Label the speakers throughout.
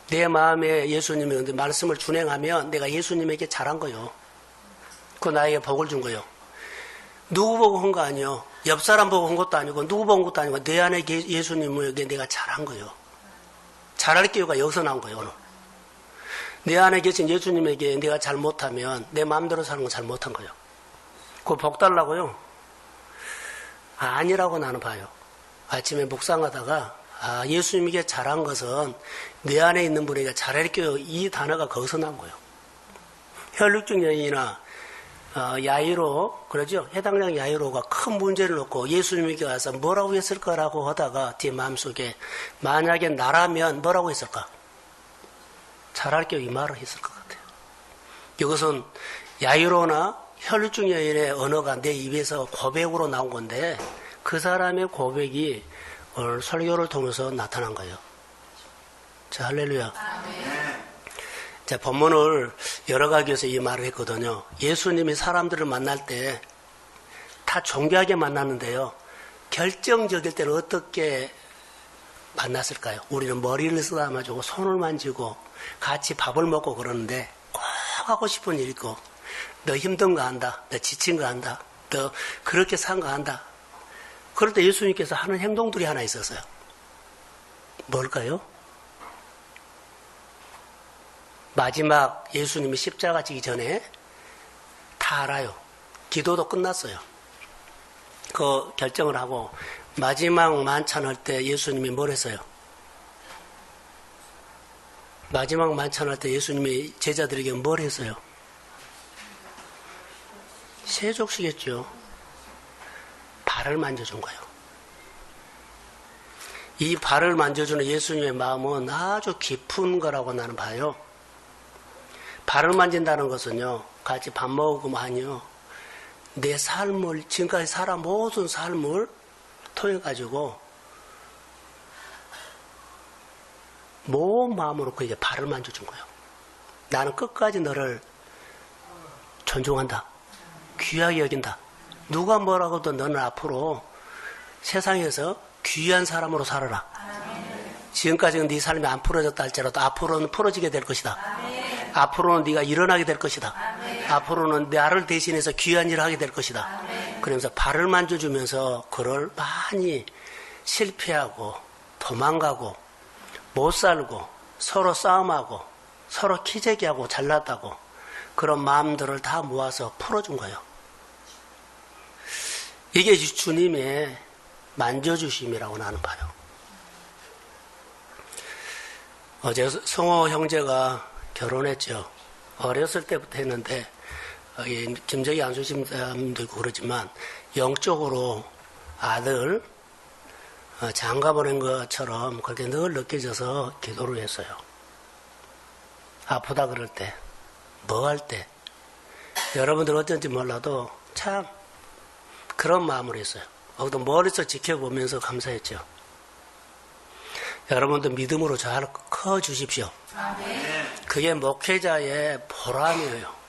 Speaker 1: 내 마음에 예수님이 말씀을 준행하면 내가 예수님에게 잘한 거요. 그 나에게 복을 준 거요. 누구 보고 한 거 아니요. 옆 사람 보고 한 것도 아니고 누구 보고 한 것도 아니고 내 안에 예수님에게 내가 잘한 거요. 잘할 기회가 여기서 나온 거예요. 오늘. 내 안에 계신 예수님에게 내가 잘못하면 내 마음대로 사는 건 잘못한 거예요. 그거 복 달라고요? 아니라고 나는 봐요. 아침에 묵상하다가 예수님에게 잘한 것은 내 안에 있는 분에게 잘할게요. 이 단어가 거기서 나온 거예요. 혈육적 여인이나 야이로, 그러죠? 해당장 야이로가 큰 문제를 놓고 예수님에게 와서 뭐라고 했을까라고 하다가 뒤에 마음속에 만약에 나라면 뭐라고 했을까? 잘할게요. 이 말을 했을 것 같아요. 이것은 야이로나 혈육적 여인의 언어가 내 입에서 고백으로 나온 건데 그 사람의 고백이 오늘 설교를 통해서 나타난 거예요. 자, 할렐루야. 자, 본문을 여러 가지에서 이 말을 했거든요. 예수님이 사람들을 만날 때 다 존귀하게 만났는데요. 결정적일 때는 어떻게 만났을까요? 우리는 머리를 쓰다마주고 손을 만지고 같이 밥을 먹고 그러는데 꼭 하고 싶은 일 있고 너 힘든 거 한다. 너 지친 거 한다. 너 그렇게 산 거 한다. 그럴 때 예수님께서 하는 행동들이 하나 있었어요. 뭘까요? 마지막 예수님이 십자가 지기 전에 다 알아요. 기도도 끝났어요. 그 결정을 하고 마지막 만찬할 때 예수님이 뭘 했어요? 마지막 만찬할 때 예수님이 제자들에게 뭘 했어요? 세족시겠죠. 발을 만져준 거예요. 이 발을 만져주는 예수님의 마음은 아주 깊은 거라고 나는 봐요. 발을 만진다는 것은요, 같이 밥 먹으면 아니요, 내 삶을, 지금까지 살아 모든 삶을 통해가지고, 모든 마음으로 그에게 발을 만져준 거예요. 나는 끝까지 너를 존중한다. 귀하게 여긴다. 누가 뭐라고도 너는 앞으로 세상에서 귀한 사람으로 살아라. 지금까지는 네 삶이 안 풀어졌다 할지라도 앞으로는 풀어지게 될 것이다. 앞으로는 네가 일어나게 될 것이다. 앞으로는 나를 대신해서 귀한 일을 하게 될 것이다. 그러면서 발을 만져주면서 그를 많이 실패하고 도망가고 못 살고 서로 싸움하고 서로 키재기하고 잘났다고 그런 마음들을 다 모아서 풀어준 거예요. 이게 주님의 만져주심이라고 나는 봐요. 어제 성호 형제가 결혼했죠. 어렸을 때부터 했는데 김정희 안수심도 있고 그러지만 영적으로 아들 장가 보낸 것처럼 그렇게 늘 느껴져서 기도를 했어요. 아프다 그럴 때, 뭐 할 때, 여러분들 어쩐지 몰라도 참 그런 마음으로 했어요. 또 멀리서 지켜보면서 감사했죠. 여러분도 믿음으로 잘 커주십시오. 그게 목회자의 보람이에요.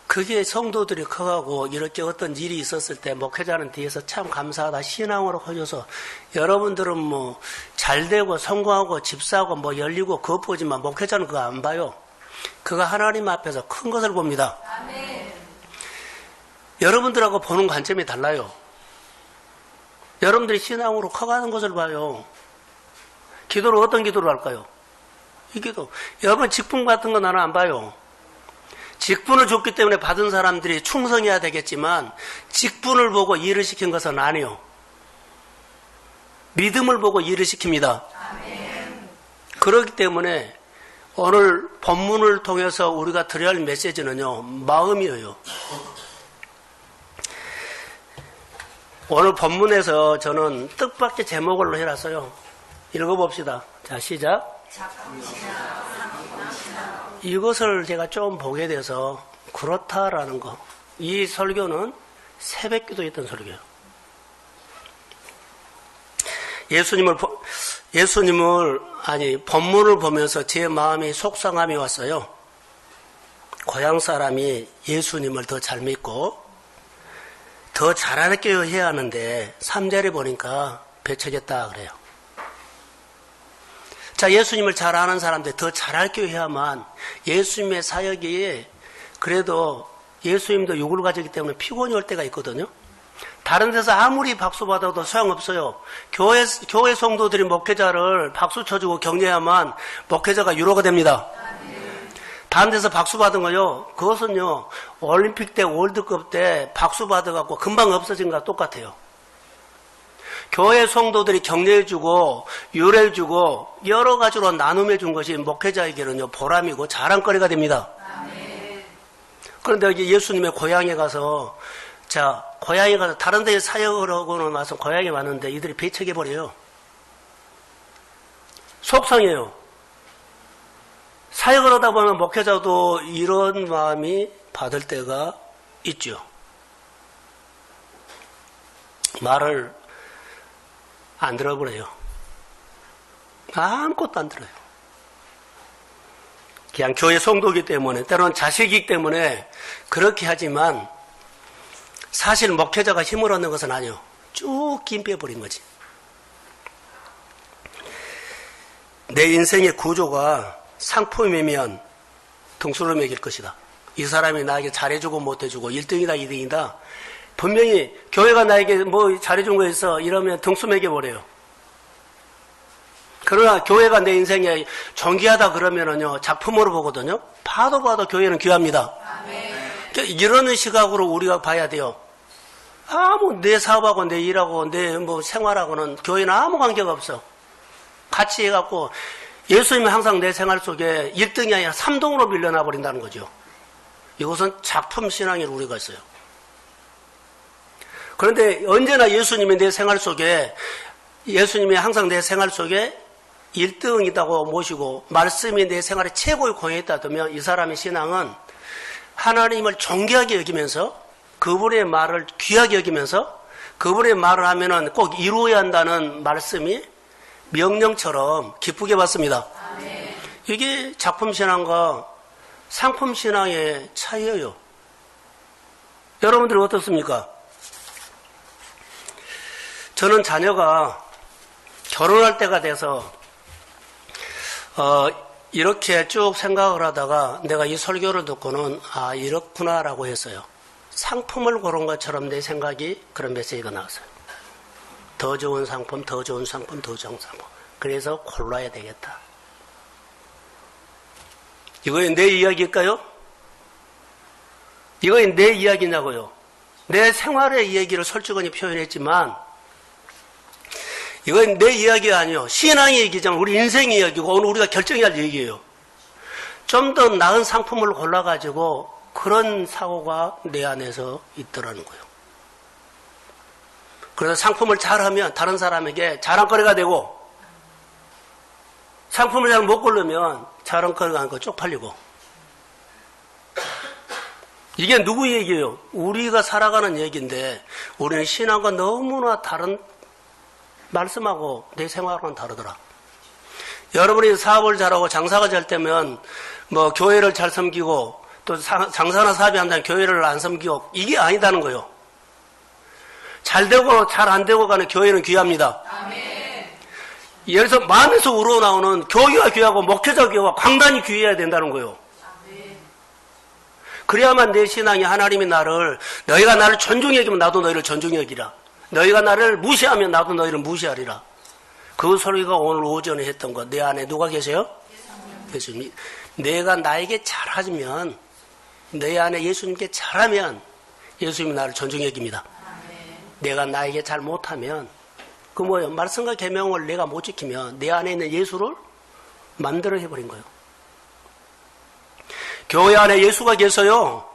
Speaker 1: 그게 성도들이 커가고 이렇게 어떤 일이 있었을 때 목회자는 뒤에서 참 감사하다 신앙으로 커져서 여러분들은 뭐 잘되고 성공하고 집 사고 뭐 열리고 그것 보지만 목회자는 그거 안 봐요. 그거 하나님 앞에서 큰 것을 봅니다. 여러분들하고 보는 관점이 달라요. 여러분들이 신앙으로 커가는 것을 봐요. 기도를 어떤 기도를 할까요? 이 기도. 여러분 직분 같은 거 나는 안 봐요. 직분을 줬기 때문에 받은 사람들이 충성해야 되겠지만 직분을 보고 일을 시킨 것은 아니에요. 믿음을 보고 일을 시킵니다. 그렇기 때문에 오늘 본문을 통해서 우리가 드려야 할 메시지는요, 마음이에요. 오늘 본문에서 저는 뜻밖의 제목을 해놨어요. 읽어봅시다. 자, 시작. 이것을 제가 좀 보게 돼서 그렇다라는 거. 이 설교는 새벽기도 했던 설교예요. 본문을 보면서 제 마음이 속상함이 왔어요. 고향 사람이 예수님을 더 잘 믿고 더 잘할게요 해야 하는데 3절에 보니까 배척했다 그래요. 자, 예수님을 잘 아는 사람들 더 잘알게 해야만 예수님의 사역이 그래도 예수님도 육을 가지기 때문에 피곤이 올 때가 있거든요. 다른 데서 아무리 박수 받아도 소용없어요. 교회 성도들이 목회자를 박수 쳐주고 격려해야만 목회자가 유로가 됩니다. 다른 데서 박수 받은 거요. 그것은요, 올림픽 때, 월드컵 때 박수 받아갖고 금방 없어진 거랑 똑같아요. 교회 성도들이 격려해주고, 유래해주고, 여러 가지로 나눔해준 것이 목회자에게는요, 보람이고 자랑거리가 됩니다. 그런데 여기 예수님의 고향에 가서, 자, 고향에 가서 다른 데에 사역을 하고는 와서 고향에 왔는데 이들이 배척해버려요. 속상해요. 사역을 하다 보면 목회자도 이런 마음이 받을 때가 있죠. 말을 안 들어버려요. 아무것도 안 들어요. 그냥 교회 성도이기 때문에, 때로는 자식이기 때문에 그렇게 하지만 사실 목회자가 힘을 얻는 것은 아니에요. 쭉 김 빼버린 거지. 내 인생의 구조가 상품이면 등수를 매길 것이다. 이 사람이 나에게 잘해주고 못해주고 1등이다 2등이다. 분명히 교회가 나에게 뭐 잘해준 거 있어 이러면 등수 매겨버려요. 그러나 교회가 내 인생에 존귀하다 그러면은요 작품으로 보거든요. 봐도 교회는 귀합니다. 그러니까 이런 시각으로 우리가 봐야 돼요. 내 사업하고 내 일하고 내 뭐 생활하고는 교회는 아무 관계가 없어. 같이 해갖고 예수님은 항상 내 생활 속에 1등이 아니라 3등으로 밀려나 버린다는 거죠. 이것은 작품 신앙이라고 우리가 있어요. 그런데 언제나 예수님이 내 생활 속에, 예수님이 항상 내 생활 속에 1등이라고 모시고 말씀이 내 생활의 최고의 공연에 있다면 이 사람의 신앙은 하나님을 존귀하게 여기면서 그분의 말을 귀하게 여기면서 그분의 말을 하면은 꼭 이루어야 한다는 말씀이 명령처럼 기쁘게 받습니다. 이게 작품 신앙과 상품 신앙의 차이예요. 여러분들이 어떻습니까? 저는 자녀가 결혼할 때가 돼서 이렇게 쭉 생각을 하다가 내가 이 설교를 듣고는 이렇구나라고 했어요. 상품을 고른 것처럼 내 생각이 그런 메시지가 나왔어요. 더 좋은 상품, 더 좋은 상품, 더 좋은 상품. 그래서 골라야 되겠다. 이거는 내 이야기일까요? 이거는 내 이야기냐고요. 내 생활의 이야기를 솔직하게 표현했지만 이건 내 이야기가 아니에요. 신앙의 얘기잖아요. 우리 인생의 이야기고 오늘 우리가 결정해야 할 얘기예요. 좀 더 나은 상품을 골라가지고 그런 사고가 내 안에서 있더라는 거예요. 그래서 상품을 잘하면 다른 사람에게 자랑거리가 되고 상품을 잘 못 고르면 자랑거리가 아니고 쪽팔리고. 이게 누구 얘기예요? 우리가 살아가는 얘기인데 우리는 신앙과 너무나 다른 말씀하고 내 생활과는 다르더라. 여러분이 사업을 잘하고 장사가 잘 되면 뭐 교회를 잘 섬기고 또 장사나 사업이 한다면 교회를 안 섬기고 이게 아니다는 거예요. 잘 되고 잘 안 되고 가는 교회는 귀합니다. 예를 들어서 마음에서 우러나오는 교회가 귀하고 목회자가 귀하고 강단이 귀해야 된다는 거예요. 그래야만 내 신앙이 하나님이 너희가 나를 존중히 여기면 나도 너희를 존중히 여기라. 너희가 나를 무시하면 나도 너희를 무시하리라. 그 소리가 오늘 오전에 했던 것. 내 안에 누가 계세요? 예수님. 내가 나에게 잘하면 내 안에 예수님께 잘하면 예수님이 나를 존중히 여깁니다. 내가 나에게 잘 못하면 그 뭐예요? 말씀과 계명을 내가 못 지키면 내 안에 있는 예수를 만들어 해버린 거예요. 교회 안에 예수가 계셔요.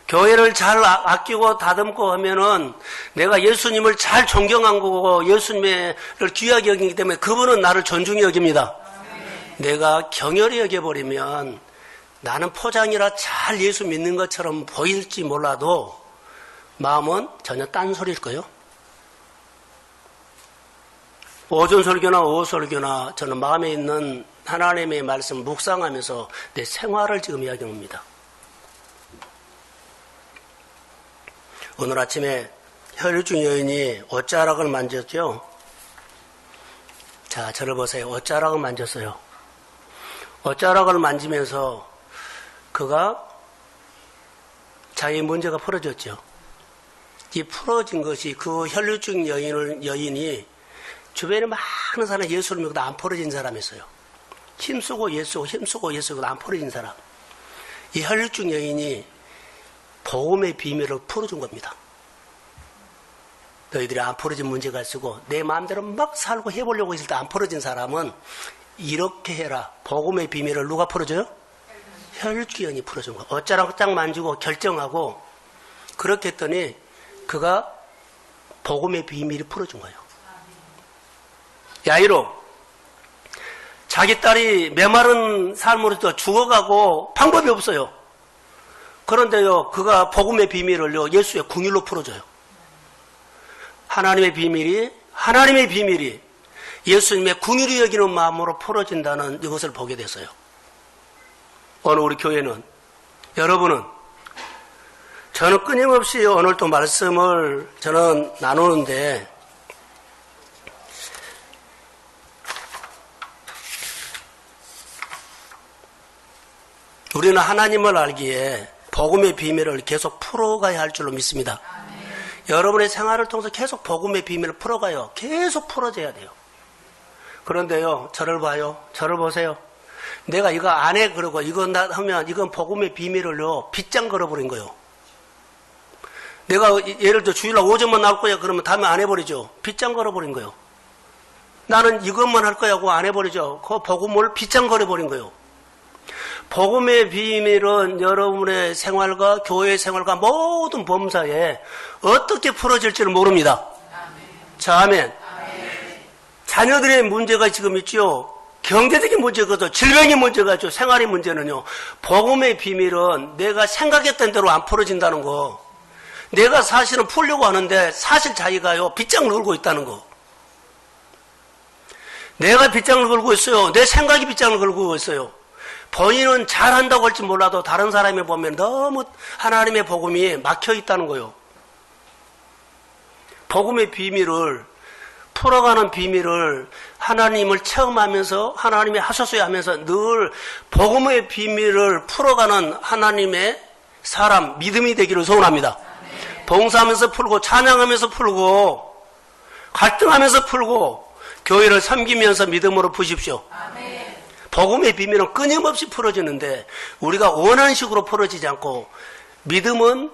Speaker 1: 교회를 잘 아끼고 다듬고 하면은 내가 예수님을 잘 존경한 거고 예수님을 귀하게 여기기 때문에 그분은 나를 존중히 여깁니다. 내가 경혈히 여겨버리면 나는 포장이라 잘 예수 믿는 것처럼 보일지 몰라도 마음은 전혀 딴소리일 거예요. 오전 설교나 오후 설교나 저는 마음에 있는 하나님의 말씀 묵상하면서 내 생활을 지금 이야기합니다. 오늘 아침에 혈류증 여인이 옷자락을 만졌죠. 자, 저를 보세요. 옷자락을 만졌어요. 옷자락을 만지면서 그가 자기의 문제가 풀어졌죠. 이 풀어진 것이 그 혈류증 여인이 주변에 많은 사람 예수를 믿고도 안 풀어진 사람이 있어요. 힘쓰고 예수고 안 풀어진 사람. 이 혈류증 여인이 복음의 비밀을 풀어준 겁니다. 너희들이 안 풀어진 문제가 있고 내 마음대로 막 살고 해보려고 했을 때 안 풀어진 사람은 이렇게 해라. 복음의 비밀을 누가 풀어줘요? 혈류증 여인이 풀어준 거야. 어짜락짝 만지고 결정하고 그렇게 했더니 그가 복음의 비밀을 풀어준 거예요. 야이로 자기 딸이 메마른 삶으로 죽어가고 방법이 없어요. 그런데요, 그가 복음의 비밀을요, 예수의 궁일로 풀어줘요. 하나님의 비밀이 예수님의 궁일이 여기는 마음으로 풀어진다는 이것을 보게 됐어요. 오늘 우리 교회는, 여러분은, 저는 끊임없이 오늘 또 말씀을 저는 나누는데, 우리는 하나님을 알기에 복음의 비밀을 계속 풀어가야 할 줄로 믿습니다. 여러분의 생활을 통해서 계속 복음의 비밀을 풀어가요. 계속 풀어져야 돼요. 그런데요, 저를 봐요. 저를 보세요. 내가 이거 안 해 그러고 이건 나 하면 이건 복음의 비밀을요 빗장 걸어버린 거예요. 내가 예를 들어 주일날 오전만 나올 거야 그러면 다음에 안 해버리죠. 빗장 걸어버린 거예요. 나는 이것만 할 거야 하고 안 해버리죠. 그 복음을 빗장 걸어버린 거예요. 복음의 비밀은 여러분의 생활과 교회 생활과 모든 범사에 어떻게 풀어질지를 모릅니다. 자, 아멘. 자녀들의 문제가 지금 있죠. 경제적인 문제가 있죠. 질병의 문제가 있죠. 생활의 문제는요. 복음의 비밀은 내가 생각했던 대로 안 풀어진다는 거. 내가 사실은 풀려고 하는데 사실 자기가요 빗장을 걸고 있다는 거. 내가 빗장을 걸고 있어요. 내 생각이 빗장을 걸고 있어요. 본인은 잘한다고 할지 몰라도 다른 사람이 보면 너무 하나님의 복음이 막혀 있다는 거예요. 복음의 비밀을 풀어가는 비밀을 하나님을 체험하면서 하나님이 하셨어야 하면서 늘 복음의 비밀을 풀어가는 하나님의 사람 믿음이 되기를 소원합니다. 봉사하면서 풀고 찬양하면서 풀고 갈등하면서 풀고 교회를 섬기면서 믿음으로 푸십시오. 복음의 비밀은 끊임없이 풀어지는데 우리가 원하는 식으로 풀어지지 않고 믿음은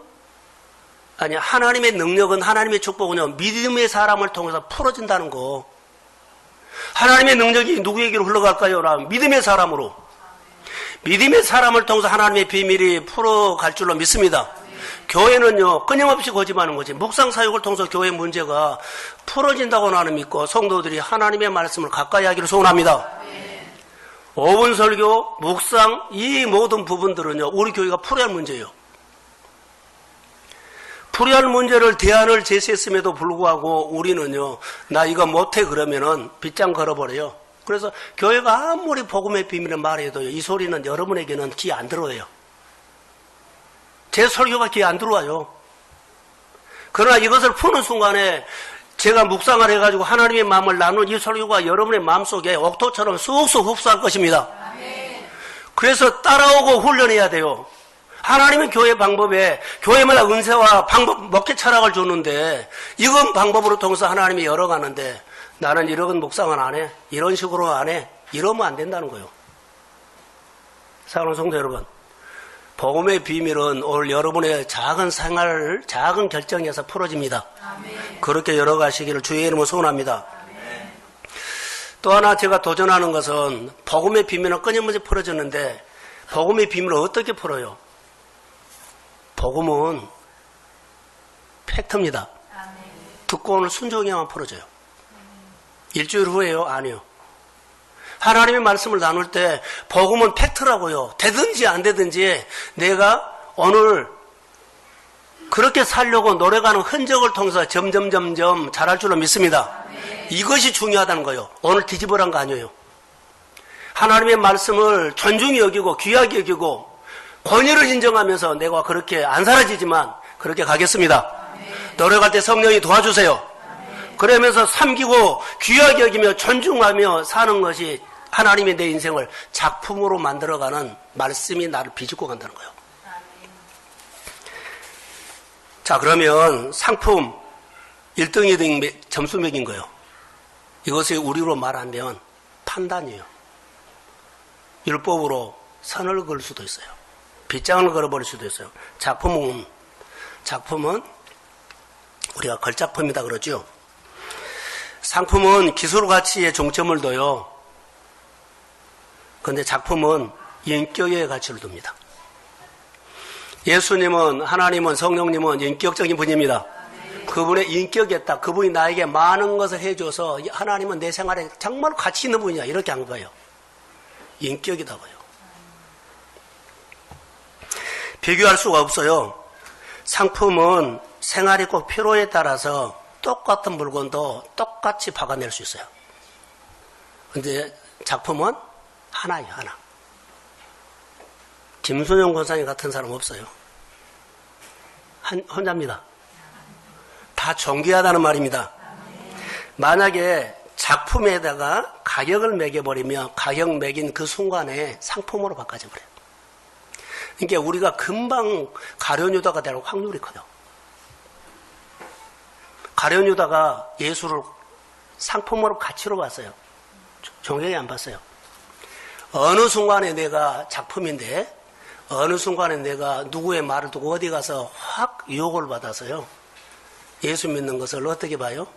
Speaker 1: 아니 하나님의 능력은 하나님의 축복은요 믿음의 사람을 통해서 풀어진다는 거. 하나님의 능력이 누구에게로 흘러갈까요? 라면 믿음의 사람으로. 믿음의 사람을 통해서 하나님의 비밀이 풀어갈 줄로 믿습니다. 교회는요 끊임없이 거짓말하는 거지. 묵상 사역을 통해서 교회 문제가 풀어진다고 나는 믿고 성도들이 하나님의 말씀을 가까이 하기를 소원합니다. 5분 설교, 묵상 이 모든 부분들은요 우리 교회가 풀어야 할 문제예요. 풀어야 할 문제를 대안을 제시했음에도 불구하고 우리는요 나 이거 못해 그러면은 빗장 걸어버려요. 그래서 교회가 아무리 복음의 비밀을 말해도요 이 소리는 여러분에게는 귀에 안 들어와요. 제 설교가 귀에 안 들어와요. 그러나 이것을 푸는 순간에 제가 묵상을 해가지고 하나님의 마음을 나눈 이 설교가 여러분의 마음속에 옥토처럼 쑥쑥 흡수할 것입니다. 그래서 따라오고 훈련해야 돼요. 하나님은 교회 방법에 교회마다 은혜와 방법 먹게 철학을 주는데 이건 방법으로 통해서 하나님이 열어가는데 나는 이런 묵상은 안 해. 이런 식으로 안 해. 이러면 안 된다는 거예요. 사랑하는 성도 여러분, 복음의 비밀은 오늘 여러분의 작은 생활, 작은 결정에서 풀어집니다. 아멘. 그렇게 열어가시기를 주의 이름으로 소원합니다. 아멘. 또 하나 제가 도전하는 것은 복음의 비밀은 끊임없이 풀어졌는데 복음의 비밀을 어떻게 풀어요? 복음은 팩트입니다. 아멘. 듣고 오늘 순종해야만 풀어져요. 일주일 후에요? 아니요. 하나님의 말씀을 나눌 때 복음은 팩트라고요. 되든지 안 되든지 내가 오늘 그렇게 살려고 노력하는 흔적을 통해서 점점 잘할 줄로 믿습니다. 이것이 중요하다는 거예요. 오늘 뒤집어란 거 아니에요. 하나님의 말씀을 존중히 여기고 귀하게 여기고 권위를 인정하면서 내가 그렇게 안 사라지지만 그렇게 가겠습니다. 노력할 때 성령이 도와주세요. 그러면서 섬기고 귀하게 여기며 존중하며 사는 것이 하나님이 내 인생을 작품으로 만들어가는 말씀이 나를 비집고 간다는 거예요. 자, 그러면 상품 1등, 2등 점수 매긴 거예요. 이것이 우리로 말하면 판단이에요. 율법으로 선을 그을 수도 있어요. 빗장을 걸어버릴 수도 있어요. 작품은 우리가 걸작품이다 그러죠. 상품은 기술 가치에 중점을 둬요. 그런데 작품은 인격의 가치를 둡니다. 예수님은, 하나님은, 성령님은 인격적인 분입니다. 그분의 인격에 딱 그분이 나에게 많은 것을 해줘서 하나님은 내 생활에 정말 가치 있는 분이야 이렇게 한 거예요. 인격이다고요. 비교할 수가 없어요. 상품은 생활이 꼭 필요에 따라서 똑같은 물건도 똑같이 박아낼 수 있어요. 근데 작품은 하나예요, 하나. 김순영 권사님 같은 사람 없어요. 혼자입니다. 다 존귀하다는 말입니다. 만약에 작품에다가 가격을 매겨버리면 가격 매긴 그 순간에 상품으로 바꿔져 버려요. 그러니까 우리가 금방 가룟유다가 될 확률이 커요. 가룟유다가 예수를 상품으로 가치로 봤어요. 존경이 안 봤어요. 어느 순간에 내가 작품인데 어느 순간에 내가 누구의 말을 듣고 어디 가서 확 유혹을 받아서요. 예수 믿는 것을 어떻게 봐요?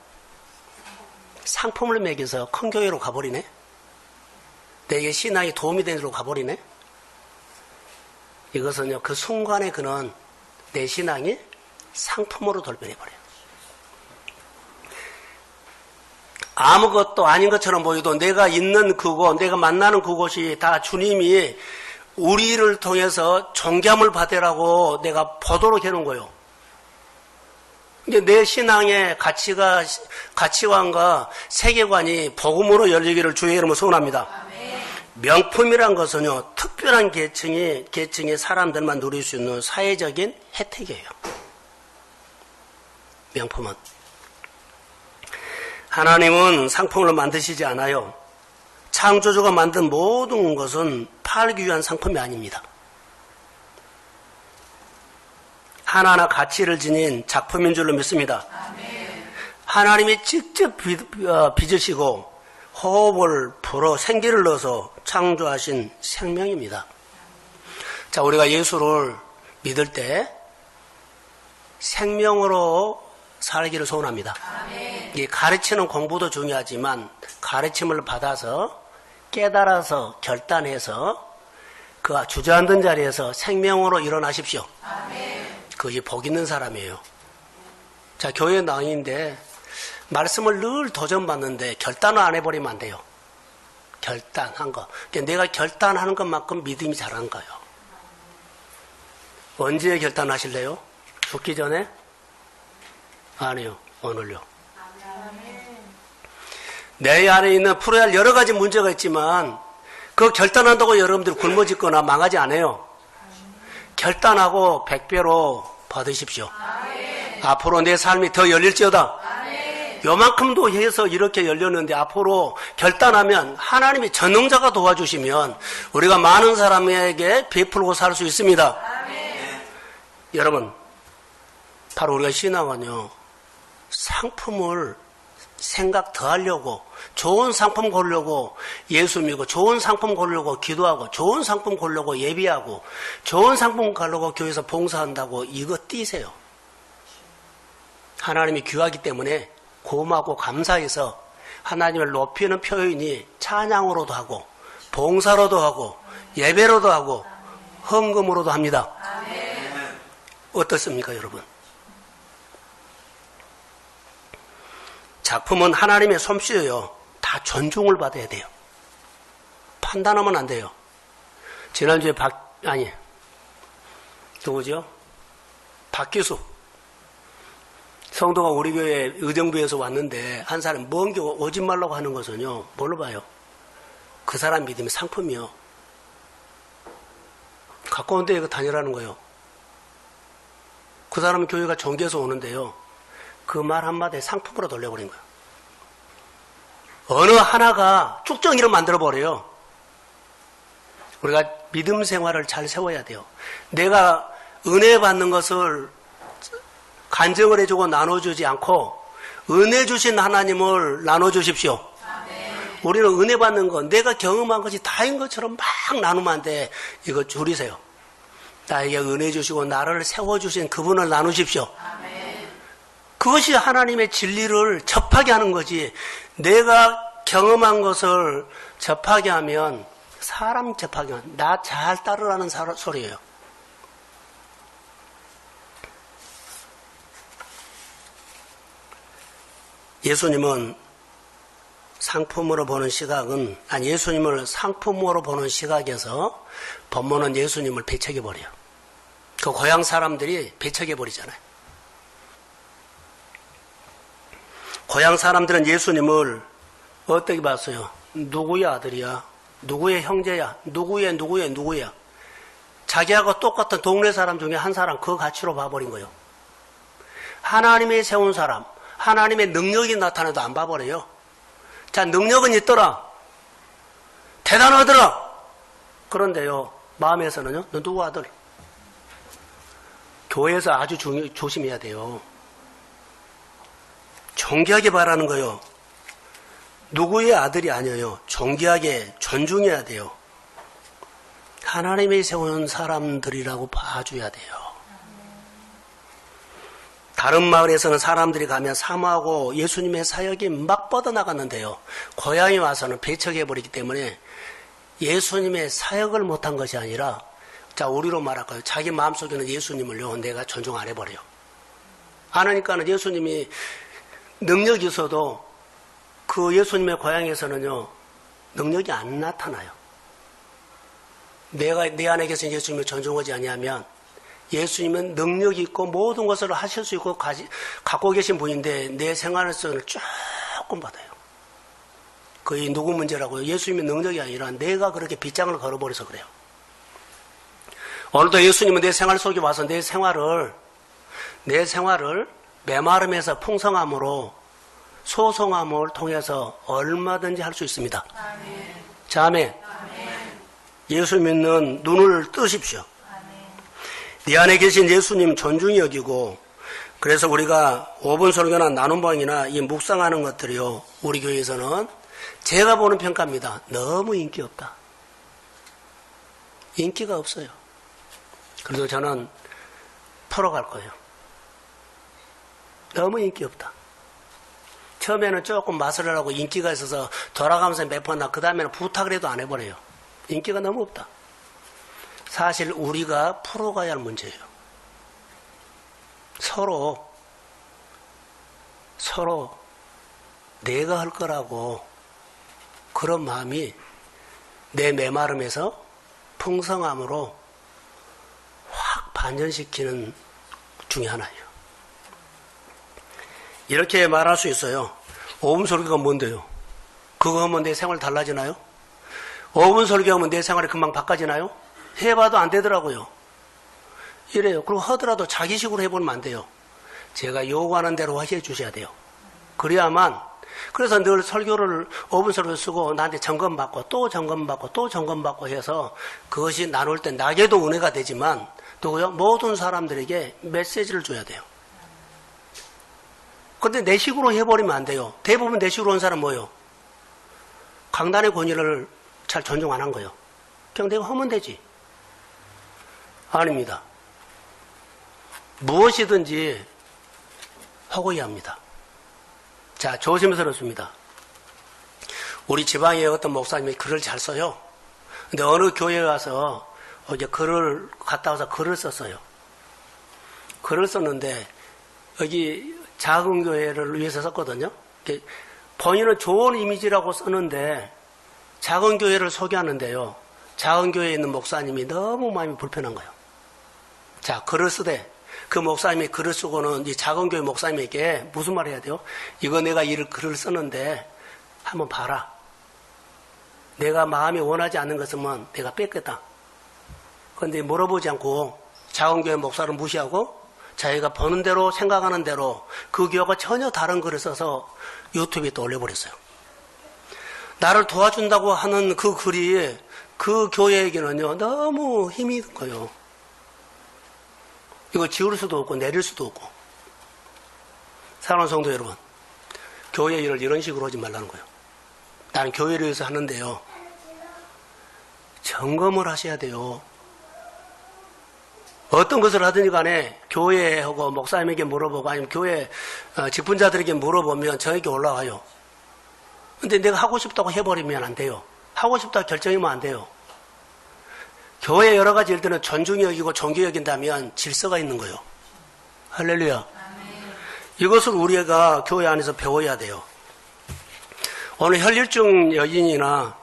Speaker 1: 상품을 매겨서 큰 교회로 가버리네? 내게 신앙이 도움이 되는 데로 가버리네? 이것은요, 그 순간에 그는 내 신앙이 상품으로 돌변해버려요. 아무것도 아닌 것처럼 보여도 내가 있는 그곳, 내가 만나는 그곳이 다 주님이 우리를 통해서 존귀함을 받으라고 내가 보도록 해놓은 거예요. 이게 내 신앙의 가치관과 세계관이 복음으로 열리기를 주의 이름으로 소원합니다. 명품이란 것은요, 특별한 계층의 사람들만 누릴 수 있는 사회적인 혜택이에요. 명품은. 하나님은 상품을 만드시지 않아요. 창조주가 만든 모든 것은 팔기 위한 상품이 아닙니다. 하나하나 가치를 지닌 작품인 줄로 믿습니다. 하나님이 직접 빚으시고 호흡을 불어 생기를 넣어서 창조하신 생명입니다. 자, 우리가 예수를 믿을 때 생명으로 살기를 소원합니다. 이 가르치는 공부도 중요하지만 가르침을 받아서 깨달아서 결단해서 그 주저앉은 자리에서 생명으로 일어나십시오. 그것이 복 있는 사람이에요. 자, 교회 나인데 말씀을 늘 도전받는데 결단을 안 해버리면 안 돼요. 결단한 거. 그러니까 내가 결단하는 것만큼 믿음이 잘한 거예요. 언제 결단하실래요? 죽기 전에? 아니요. 오늘요. 내 안에 있는 풀어야 할 여러 가지 문제가 있지만 그 결단한다고 여러분들이 굶어 죽거나 망하지 않아요. 결단하고 100배로 받으십시오. 앞으로 내 삶이 더 열릴지어다. 요만큼도 해서 이렇게 열렸는데 앞으로 결단하면 하나님이 전능자가 도와주시면 우리가 많은 사람에게 베풀고 살 수 있습니다. 여러분, 바로 우리가 신앙은요, 상품을 생각 더 하려고, 좋은 상품 고르려고 예수 믿고, 좋은 상품 고르려고 기도하고, 좋은 상품 고르려고 예비하고, 좋은 상품 고르려고 교회에서 봉사한다고 이거 띄세요. 하나님이 귀하기 때문에 고마고 감사해서 하나님을 높이는 표현이 찬양으로도 하고, 봉사로도 하고, 예배로도 하고, 헌금으로도 합니다. 어떻습니까, 여러분? 작품은 하나님의 솜씨예요. 다 존중을 받아야 돼요. 판단하면 안 돼요. 지난주에 누구죠? 박기수 성도가 우리 교회 의정부에서 왔는데 한 사람 먼 교 오지 말라고 하는 것은요, 뭘로 봐요? 그 사람 믿음이 상품이요. 가까운 데 다니라는 거예요. 그 사람은 교회가 정겨서 오는데요. 그 말 한마디에 상품으로 돌려버린 거예요. 어느 하나가 쭉정이를 만들어버려요. 우리가 믿음 생활을 잘 세워야 돼요. 내가 은혜 받는 것을 간증을 해주고 나눠주지 않고 은혜 주신 하나님을 나눠주십시오. 우리는 은혜 받는 건 내가 경험한 것이 다인 것처럼 막 나누면 안 돼. 이거 줄이세요. 나에게 은혜 주시고 나를 세워주신 그분을 나누십시오. 그것이 하나님의 진리를 접하게 하는 거지. 내가 경험한 것을 접하게 하면 사람 접하게 하면 나 잘 따르라는 소리예요. 예수님은 상품으로 보는 시각은 예수님을 상품으로 보는 시각에서 법모는 예수님을 배척해버려요. 그 고향 사람들이 배척해버리잖아요. 고향 사람들은 예수님을 어떻게 봤어요? 누구의 아들이야? 누구의 형제야? 누구야? 자기하고 똑같은 동네 사람 중에 한 사람 그 가치로 봐버린 거예요. 하나님의 세운 사람, 하나님의 능력이 나타나도 안 봐버려요. 자, 능력은 있더라. 대단하더라. 그런데요, 마음에서는요, 너 누구 아들? 교회에서 아주 조심해야 돼요. 존귀하게 바라는 거요. 누구의 아들이 아니에요. 존귀하게 존중해야 돼요. 하나님이 세운 사람들이라고 봐줘야 돼요. 다른 마을에서는 사람들이 가면 사모하고 예수님의 사역이 막 뻗어나갔는데요. 고향에 와서는 배척해버리기 때문에 예수님의 사역을 못한 것이 아니라, 자, 우리로 말할까요? 자기 마음속에는 예수님을요, 내가 존중 안 해버려요. 안 하니까는 예수님이 능력이 있어도 그 예수님의 고향에서는요, 능력이 안 나타나요. 내가 내 안에 계신 예수님을 존중하지 아니하면 예수님은 능력이 있고 모든 것을 하실 수 있고 갖고 계신 분인데 내 생활에서는 조금 받아요. 그게 누구 문제라고요? 예수님의 능력이 아니라 내가 그렇게 빗장을 걸어버려서 그래요. 오늘도 예수님은 내 생활 속에 와서 내 생활을 메마름에서 풍성함으로 소송함을 통해서 얼마든지 할 수 있습니다. 아멘. 자매, 예수 믿는 눈을 뜨십시오. 네 안에 계신 예수님 존중히 여기고, 그래서 우리가 5분 설교나 나눔방이나 이 묵상하는 것들이요, 우리 교회에서는 제가 보는 평가입니다. 너무 인기 없다. 인기가 없어요. 그래도 저는 풀어갈 거예요. 너무 인기 없다. 처음에는 조금 맛을 하고 인기가 있어서 돌아가면서 몇 번 나, 그 다음에는 부탁을 해도 안 해버려요. 인기가 너무 없다. 사실 우리가 풀어가야 할 문제예요. 서로 내가 할 거라고 그런 마음이 내 메마름에서 풍성함으로 확 반전시키는 중에 하나예요. 이렇게 말할 수 있어요. 5분 설교가 뭔데요? 그거 하면 내 생활 달라지나요? 5분 설교하면 내 생활이 금방 바꿔지나요? 해봐도 안 되더라고요. 이래요. 그리고 하더라도 자기식으로 해보면 안 돼요. 제가 요구하는 대로 해 주셔야 돼요. 그래야만, 그래서 늘 설교를 5분 설교 쓰고 나한테 점검받고 또 점검받고 또 점검받고 해서 그것이 나눌 때 나에게도 은혜가 되지만 또요, 모든 사람들에게 메시지를 줘야 돼요. 근데 내 식으로 해버리면 안 돼요. 대부분 내 식으로 한 사람 뭐예요? 강단의 권위를 잘 존중 안 한 거예요. 그냥 내가 하면 되지. 아닙니다. 무엇이든지 하고야 합니다. 자, 조심스럽습니다. 우리 지방에 어떤 목사님이 글을 잘 써요. 근데 어느 교회에 가서 어제 갔다 와서 글을 썼어요. 글을 썼는데 여기 작은 교회를 위해서 썼거든요. 본인은 좋은 이미지라고 쓰는데 작은 교회를 소개하는데요. 작은 교회에 있는 목사님이 너무 마음이 불편한 거예요. 자, 글을 쓰되 그 목사님이 글을 쓰고는 이 작은 교회 목사님에게 무슨 말 해야 돼요? 이거 내가 글을 쓰는데 한번 봐라. 내가 마음이 원하지 않는 것은 내가 뺏겠다. 그런데 물어보지 않고 작은 교회 목사를 무시하고 자기가 보는 대로 생각하는 대로 그 교회가 전혀 다른 글을 써서 유튜브에 또 올려버렸어요. 나를 도와준다고 하는 그 글이 그 교회에게는요, 너무 힘이 든 거예요. 이거 지울 수도 없고 내릴 수도 없고. 사랑하는 성도 여러분, 교회 일을 이런 식으로 하지 말라는 거예요. 나는 교회를 위해서 하는데요, 점검을 하셔야 돼요. 어떤 것을 하든지 간에 교회하고 목사님에게 물어보고 아니면 교회 직분자들에게 물어보면 저에게 올라와요. 근데 내가 하고 싶다고 해버리면 안 돼요. 하고 싶다고 결정하면 안 돼요. 교회 여러 가지 일들은 존중히 여기고 존귀히 여긴다면 질서가 있는 거예요. 할렐루야. 이것을 우리가 교회 안에서 배워야 돼요. 오늘 혈류증 여인이나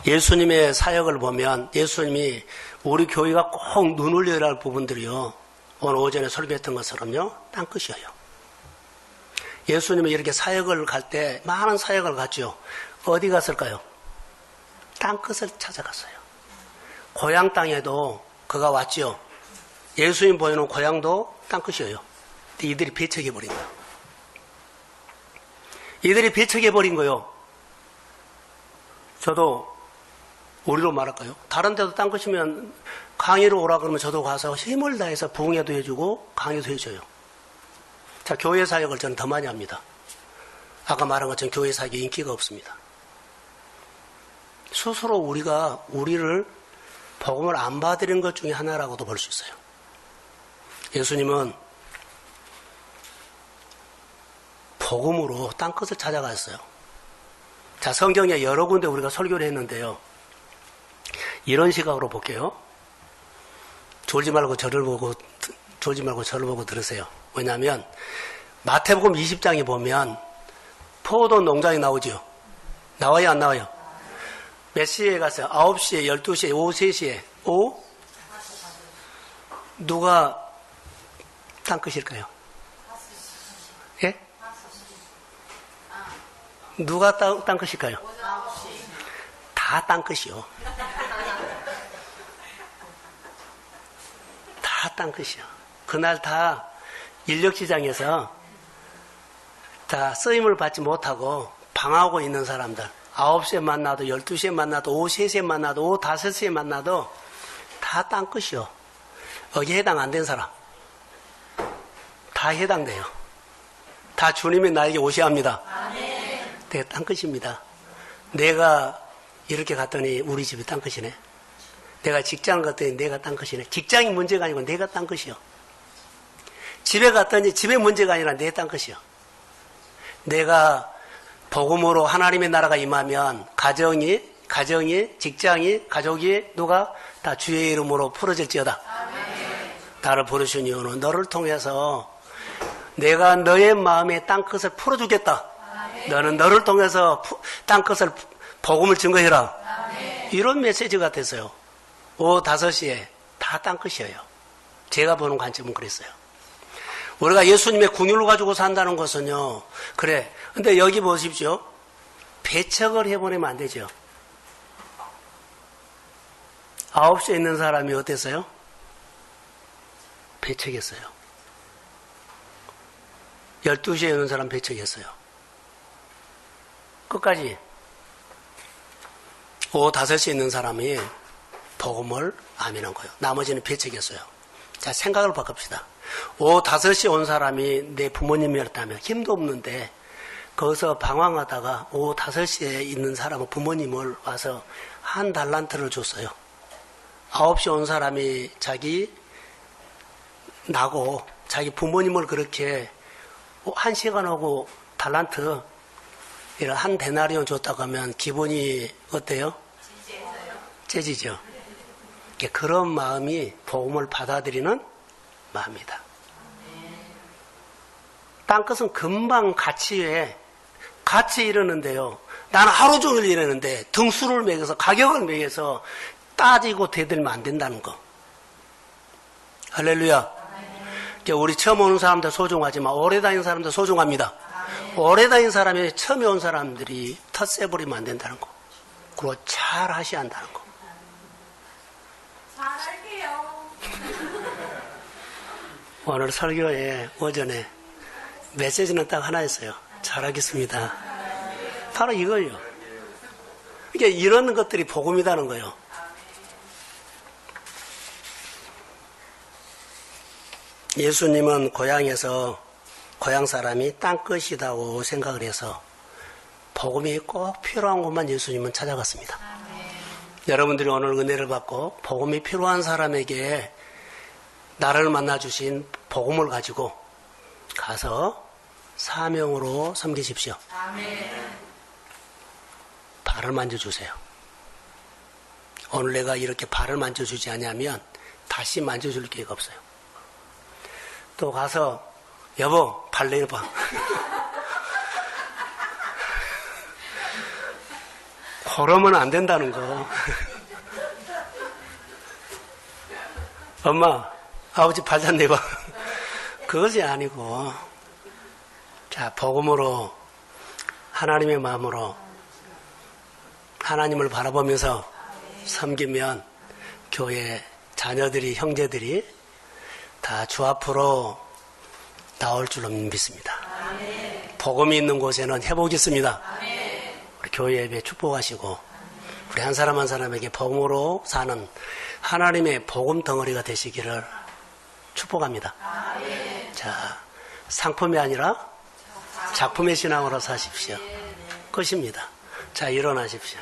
Speaker 1: 예수님의 사역을 보면 예수님이 우리 교회가 꼭 눈을 열어야 할 부분들이요, 오늘 오전에 설교했던 것처럼요, 땅끝이에요. 예수님이 이렇게 사역을 갈 때 많은 사역을 갔죠. 어디 갔을까요? 땅끝을 찾아갔어요. 고향 땅에도 그가 왔죠. 예수님 보이는 고향도 땅끝이에요. 이들이 배척해버린 거예요. 이들이 배척해버린 거예요. 저도 우리로 말할까요? 다른 데도 땅끝이면 강의로 오라 그러면 저도 가서 힘을 다해서 부흥회도 해주고 강의도 해줘요. 자, 교회 사역을 저는 더 많이 합니다. 아까 말한 것처럼 교회 사역에 인기가 없습니다. 스스로 우리가 우리를 복음을 안 받아들인 것 중에 하나라고도 볼 수 있어요. 예수님은 복음으로 땅끝을 찾아갔어요. 자, 성경에 여러 군데 우리가 설교를 했는데요, 이런 시각으로 볼게요. 졸지 말고 저를 보고 들으세요. 왜냐하면 마태복음 20장에 보면 포도 농장이 나오죠. 나와요, 안 나와요? 몇 시에 갔어요? 9시에, 12시에, 오후 3시에. 오후? 누가 땅끝일까요? 예? 누가 땅끝일까요? 다 땅끝이요. 다 땅끝이요. 그날 다 인력시장에서 다 쓰임을 받지 못하고 방황하고 있는 사람들, 9시에 만나도 12시에 만나도 오후 3시에 만나도 오후 5시에 만나도 다 땅끝이요. 여기 해당 안 된 사람 다 해당돼요. 다 주님이 나에게 오셔야 합니다. 내가 땅끝입니다. 내가 이렇게 갔더니 우리 집이 땅끝이네. 내가 직장을 갔더니 내가 땅끝이네. 직장이 문제가 아니고 내가 땅끝이요. 집에 갔더니 집의 문제가 아니라 내 땅끝이요. 내가 복음으로 하나님의 나라가 임하면 가정이, 직장이, 가족이 누가 다 주의 이름으로 풀어질지어다. 나를 부르신 이유는 너를 통해서 내가 너의 마음에 땅끝을 풀어주겠다. 너는 너를 통해서 땅끝을 복음을 증거해라. 이런 메시지 같았어요. 오후 5시에 다 땅끝이에요. 제가 보는 관점은 그랬어요. 우리가 예수님의 궁유를 가지고 산다는 것은요, 그래. 근데 여기 보십시오. 배척을 해보내면 안 되죠. 9시에 있는 사람이 어땠어요? 배척했어요. 12시에 있는 사람 배척했어요. 끝까지. 오후 5시에 있는 사람이 복음을 아멘한 거예요. 나머지는 배척했어요. 자, 생각을 바꿉시다. 오후 5시에 온 사람이 내 부모님이었다면 힘도 없는데 거기서 방황하다가 오후 5시에 있는 사람은 부모님을 와서 한 달란트를 줬어요. 9시에 온 사람이 자기 나고 자기 부모님을 그렇게 1시간 하고 달란트 이런 한 데나리온 줬다고 하면 기분이 어때요? 째지죠. 그런 마음이 복음을 받아들이는 마음이다. 땅끝은 금방 같이 이러는데요. 나는 하루 종일 이러는데 등수를 매겨서 가격을 매겨서 따지고 대들면 안 된다는 거. 할렐루야. 우리 처음 오는 사람들 소중하지만 오래 다닌 사람들 소중합니다. 오래 다닌 사람이 처음에 온 사람들이 텃세버리면 안 된다는 거. 그리고 잘 하셔야 한다는 거.
Speaker 2: 잘할게요.
Speaker 1: 오늘 설교에 오전에 메시지는 딱 하나였어요. 잘하겠습니다. 바로 이걸요. 이게 이런 것들이 복음이라는 거예요. 예수님은 고향 사람이 땅끝이라고 생각을 해서 복음이 꼭 필요한 곳만 예수님은 찾아갔습니다. 여러분들이 오늘 은혜를 받고 복음이 필요한 사람에게 나를 만나주신 복음을 가지고 가서 사명으로 섬기십시오. 발을 만져주세요. 오늘 내가 이렇게 발을 만져주지 않으면 다시 만져줄 기회가 없어요. 또 가서 여보 발 내려봐. 그러면 안 된다는 거. 엄마 아버지 발 좀 내봐. 그것이 아니고 자 복음으로 하나님의 마음으로 하나님을 바라보면서 섬기면 교회 자녀들이 형제들이 다 주 앞으로 나올 줄로 믿습니다. 복음이 있는 곳에는 회복이 있습니다. 우리 교회 예배 축복하시고 우리 한 사람 한 사람에게 복음으로 사는 하나님의 복음 덩어리가 되시기를 축복합니다. 자, 상품이 아니라 작품의 신앙으로 사십시오. 끝입니다. 자, 일어나십시오.